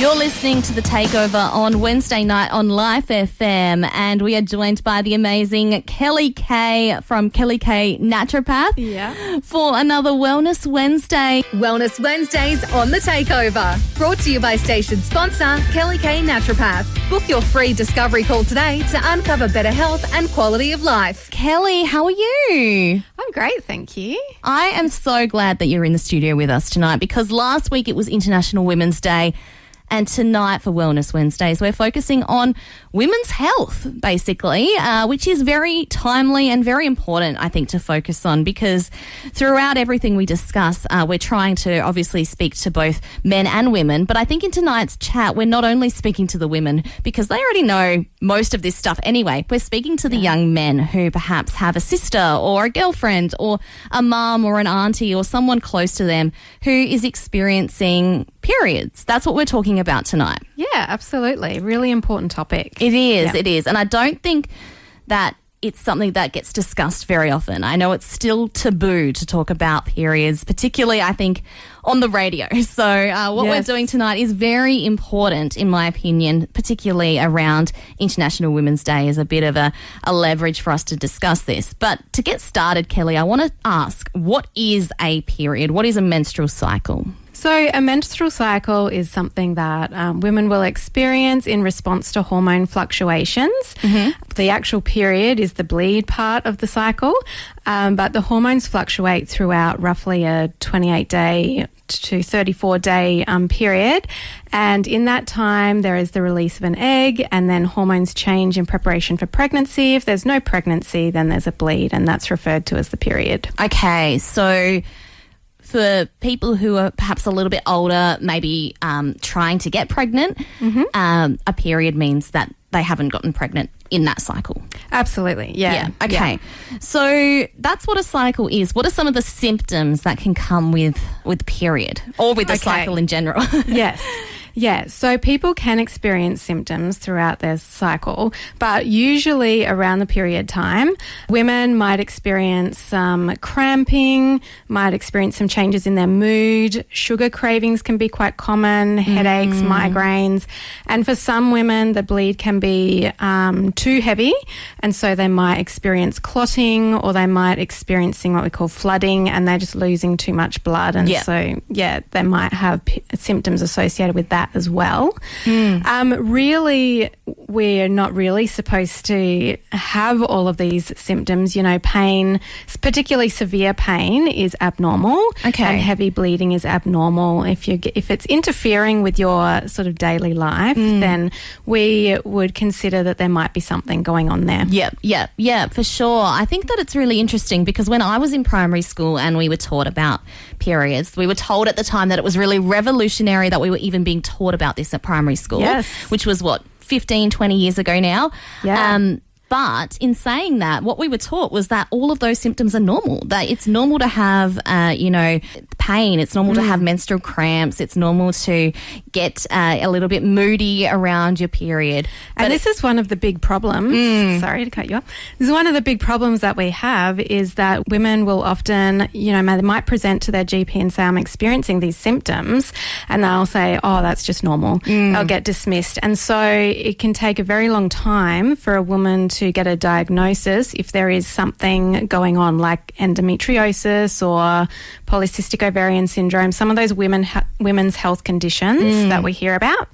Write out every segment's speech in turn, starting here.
You're listening to The Takeover on Wednesday night on Life FM, and we are joined by the amazing Kelli K from Kelli K Naturopath for another Wellness Wednesday. Wellness Wednesdays on The Takeover. Brought to you by station sponsor Kelli K Naturopath. Book your free discovery call today to uncover better health and quality of life. Kelli, how are you? I'm great, thank you. I am so glad that you're in the studio with us tonight, because last week it was International Women's Day. And tonight for Wellness Wednesdays, we're focusing on women's health, basically, which is very timely and very important, I think, to focus on, because throughout everything we discuss, we're trying to obviously speak to both men and women. But I think in tonight's chat, we're not only speaking to the women, because they already know most of this stuff anyway. We're speaking to the young men who perhaps have a sister or a girlfriend or a mum or an auntie or someone close to them who is experiencing periods. That's what we're talking about tonight. Yeah, absolutely. Really important topic. It is, it is. And I don't think that it's something that gets discussed very often. I know it's still taboo to talk about periods, particularly, I think, on the radio. So what we're doing tonight is very important, in my opinion, particularly around International Women's Day, is a bit of a leverage for us to discuss this. But to get started, Kelli, I want to ask, what is a period? What is a menstrual cycle? So a menstrual cycle is something that women will experience in response to hormone fluctuations. Mm-hmm. The actual period is the bleed part of the cycle, but the hormones fluctuate throughout roughly a 28-day to 34-day period. And in that time, there is the release of an egg, and then hormones change in preparation for pregnancy. If there's no pregnancy, then there's a bleed, and that's referred to as the period. Okay, so for people who are perhaps a little bit older, maybe trying to get pregnant, a period means that they haven't gotten pregnant in that cycle. Absolutely, yeah. Okay. Yeah. So that's what a cycle is. What are some of the symptoms that can come with period or with the cycle in general? Yes. Yeah, so people can experience symptoms throughout their cycle, but usually around the period time, women might experience some cramping, might experience some changes in their mood, sugar cravings can be quite common, headaches, migraines, and for some women the bleed can be too heavy, and so they might experience clotting, or they might experiencing what we call flooding, and they're just losing too much blood, and they might have symptoms associated with that as well. Really, we're not really supposed to have all of these symptoms. You know, pain, particularly severe pain, is abnormal. Okay. And heavy bleeding is abnormal. If it's interfering with your sort of daily life, then we would consider that there might be something going on there. Yeah, for sure. I think that it's really interesting, because when I was in primary school and we were taught about periods, we were told at the time that it was really revolutionary that we were even being taught about this at primary school, which was 15, 20 years ago now. Yeah. But in saying that, what we were taught was that all of those symptoms are normal, that it's normal to have, pain. It's normal to have menstrual cramps. It's normal to get a little bit moody around your period. And this is one of the big problems. Sorry to cut you off. This is one of the big problems that we have, is that women will often, they might present to their GP and say, I'm experiencing these symptoms, and they'll say, oh, that's just normal. They'll get dismissed. And so it can take a very long time for a woman to get a diagnosis if there is something going on, like endometriosis or polycystic ovarian syndrome, some of those women's health conditions that we hear about.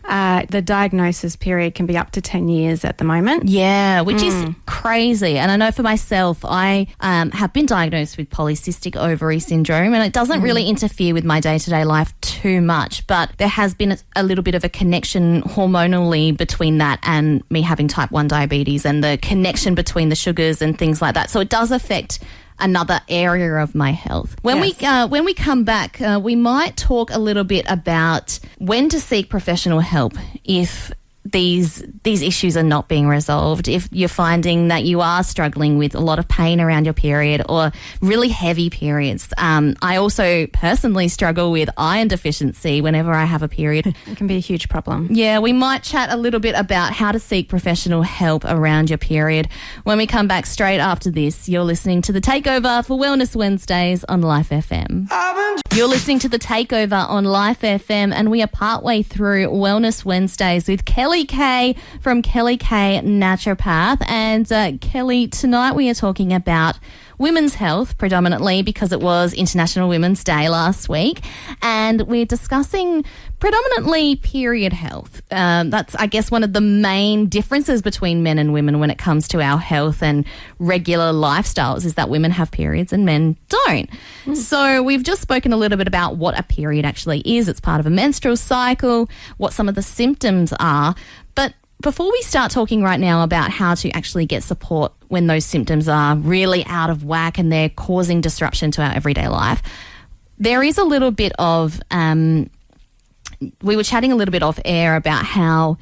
The diagnosis period can be up to 10 years at the moment. Yeah, which is crazy. And I know for myself, I have been diagnosed with polycystic ovary syndrome, and it doesn't really interfere with my day-to-day life too much, but there has been a little bit of a connection hormonally between that and me having type 1 diabetes, and the connection between the sugars and things like that. So it does affect another area of my health. When we come back, we might talk a little bit about when to seek professional help if these issues are not being resolved, if you're finding that you are struggling with a lot of pain around your period or really heavy periods. I also personally struggle with iron deficiency whenever I have a period. It can be a huge problem. Yeah, we might chat a little bit about how to seek professional help around your period when we come back straight after this. You're listening to The Takeover for Wellness Wednesdays on Life FM. You're listening to The Takeover on Life FM, and we are partway through Wellness Wednesdays with Kelli K from Kelli K Naturopath. And Kelli, tonight we are talking about women's health predominantly because it was International Women's Day last week, and we're discussing predominantly period health. That's, I guess, one of the main differences between men and women when it comes to our health and regular lifestyles is that women have periods and men don't. So we've just spoken a little bit about what a period actually is. It's part of a menstrual cycle, what some of the symptoms are. But before we start talking right now about how to actually get support when those symptoms are really out of whack and they're causing disruption to our everyday life, there is a little bit of, we were chatting a little bit off air about how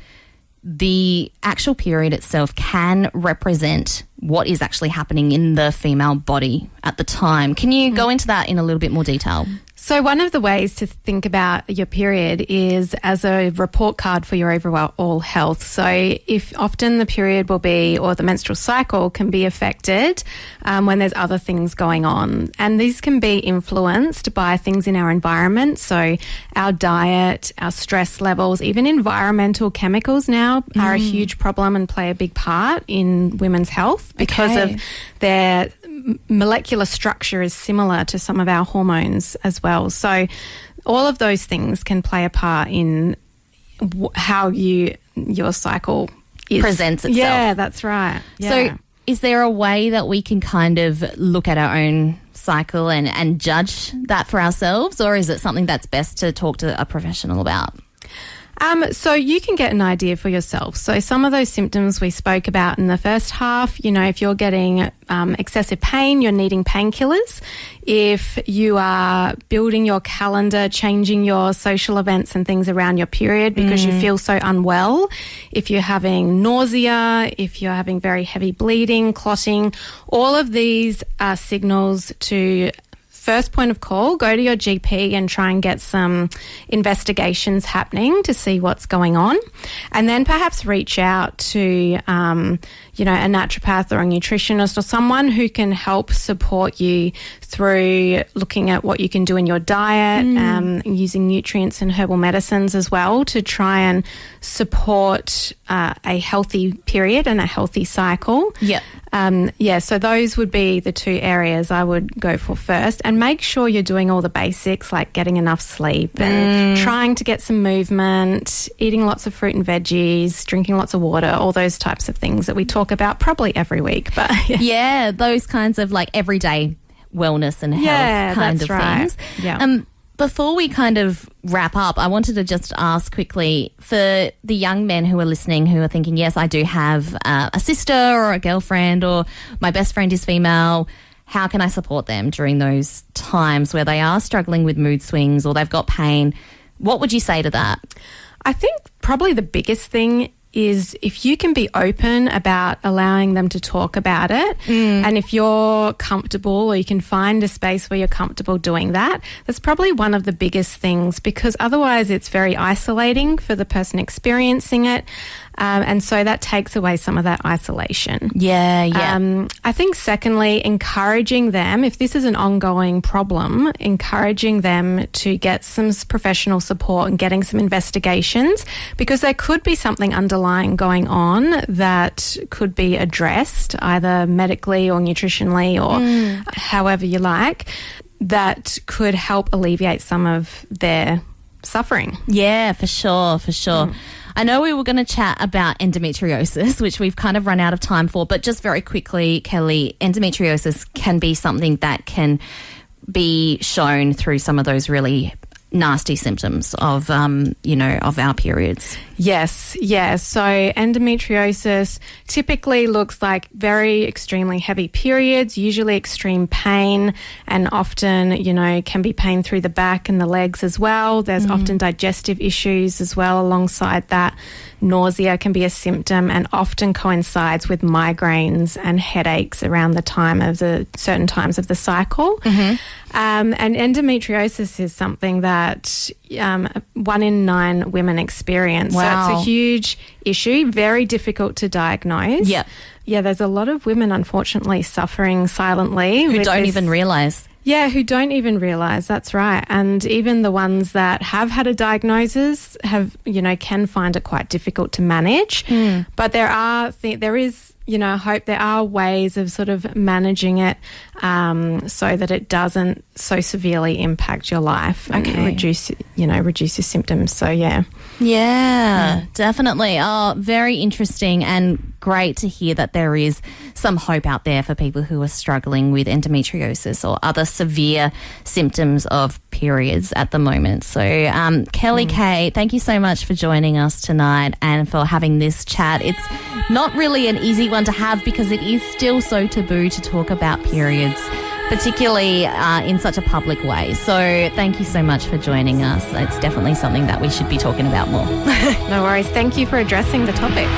the actual period itself can represent what is actually happening in the female body at the time. Can you go into that in a little bit more detail? So one of the ways to think about your period is as a report card for your overall health. So if often the period will be, or the menstrual cycle can be affected when there's other things going on. And these can be influenced by things in our environment. So our diet, our stress levels, even environmental chemicals now are a huge problem and play a big part in women's health because of their molecular structure is similar to some of our hormones as well. So all of those things can play a part in how your cycle presents itself. Yeah, that's right. Yeah. So is there a way that we can kind of look at our own cycle and judge that for ourselves, or is it something that's best to talk to a professional about? So you can get an idea for yourself. So some of those symptoms we spoke about in the first half, if you're getting excessive pain, you're needing painkillers. If you are building your calendar, changing your social events and things around your period because you feel so unwell, if you're having nausea, if you're having very heavy bleeding, clotting, all of these are signals to first point of call, go to your GP and try and get some investigations happening to see what's going on. And then perhaps reach out to, a naturopath or a nutritionist or someone who can help support you through looking at what you can do in your diet, using nutrients and herbal medicines as well to try and support a healthy period and a healthy cycle. Yep. So those would be the two areas I would go for first, and make sure you're doing all the basics like getting enough sleep and trying to get some movement, eating lots of fruit and veggies, drinking lots of water, all those types of things that we talk about probably every week. But yeah, those kinds of like everyday wellness and health kind of things. Yeah. Before we kind of wrap up, I wanted to just ask quickly for the young men who are listening who are thinking, yes, I do have a sister or a girlfriend or my best friend is female. How can I support them during those times where they are struggling with mood swings or they've got pain? What would you say to that? I think probably the biggest thing is if you can be open about allowing them to talk about it, and if you're comfortable or you can find a space where you're comfortable doing that, that's probably one of the biggest things, because otherwise it's very isolating for the person experiencing it. And so that takes away some of that isolation. Yeah. I think secondly, encouraging them, if this is an ongoing problem, encouraging them to get some professional support and getting some investigations, because there could be something underlying going on that could be addressed either medically or nutritionally or however you like, that could help alleviate some of their suffering. Yeah, for sure. I know we were going to chat about endometriosis, which we've kind of run out of time for, but just very quickly, Kelli, endometriosis can be something that can be shown through some of those really nasty symptoms of, of our periods. Yes. So endometriosis typically looks like very extremely heavy periods, usually extreme pain, and often, can be pain through the back and the legs as well. There's often digestive issues as well alongside that. nausea can be a symptom and often coincides with migraines and headaches around the certain times of the cycle. And endometriosis is something that 1 in 9 women experience. Wow. So it's a huge issue, very difficult to diagnose. Yep. Yeah, there's a lot of women, unfortunately, suffering silently. Who don't even realise. Yeah, who don't even realise, that's right. And even the ones that have had a diagnosis can find it quite difficult to manage. But there is hope. There are ways of sort of managing it so that it doesn't so severely impact your life and reduce your symptoms. So, yeah. Yeah, definitely. Oh, very interesting and great to hear that there is some hope out there for people who are struggling with endometriosis or other severe symptoms of periods at the moment. So, Kelli Kay, thank you so much for joining us tonight and for having this chat. It's not really an easy one to have because it is still so taboo to talk about periods, particularly in such a public way. So thank you so much for joining us. It's definitely something that we should be talking about more. No worries. Thank you for addressing the topic.